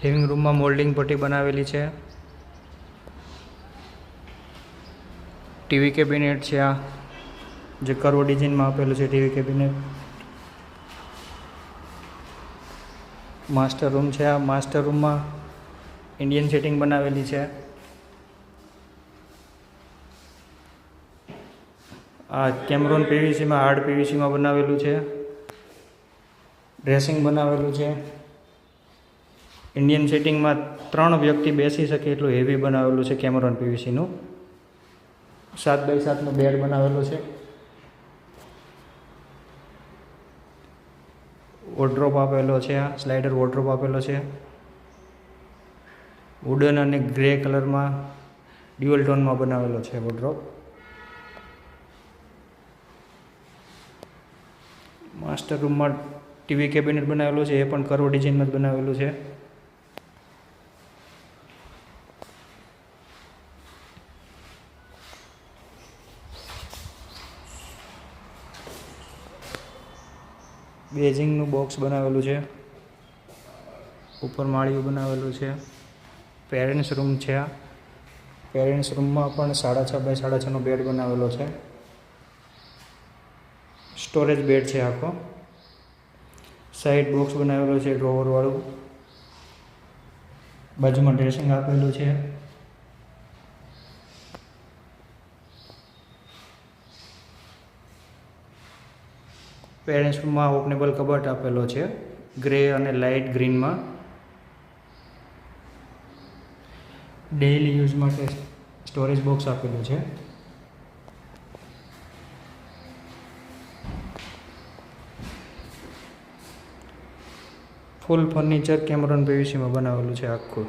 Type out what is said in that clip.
Living room में moulding पट्टी बनावेली है। टीवी केबिनेट है आ जे कर्व डिजाइन में आपेलू है। टीवी केबिनेट मास्टर रूम है। आ मास्टर रूम में इंडियन सेटिंग बनावेली है। आ कैमरोन पीवीसी में हार्ड पीवीसी में बनावेलू है। ड्रेसिंग बनावेलू है। इंडियन सेटिंग में 3 व्यक्ति बेसी सके एटलुं हेवी बनावेलू है। कैमरोन पीवीसी 7x7 बेड बनावेलो है। वॉर्डरोब आपेलो है। आ स्लाइडर वॉर्डरोब आपेलो है। वुडन और ग्रे कलर में ड्यूअल टोन में बनावेलो है वॉर्डरोब। मास्टर रूम में टीवी केबिनेट बनावेलो है। ए पण कर्व डिजाइन में बनावेलू है। बेजिंग बॉक्स बनावेलू है। ऊपर माळियों बनावेलू है। पेरेंट्स रूम है। पेरेंट्स रूम में पण 6x6 बेड बनावेलो है। स्टोरेज बेड है आखो। साइड बॉक्स बनावेलो है ड्रोवर वाळू। बाजू में ड्रेसिंग आपेलू है। पेरेंट्स रूम में ओपनेबल कबट आपेलो है ग्रे और लाइट ग्रीन में। डेली यूज माटे स्टोरेज बॉक्स आपेलू है। फूल फर्निचर कैमरोन पीवीसी में बनावेलू है आखुं।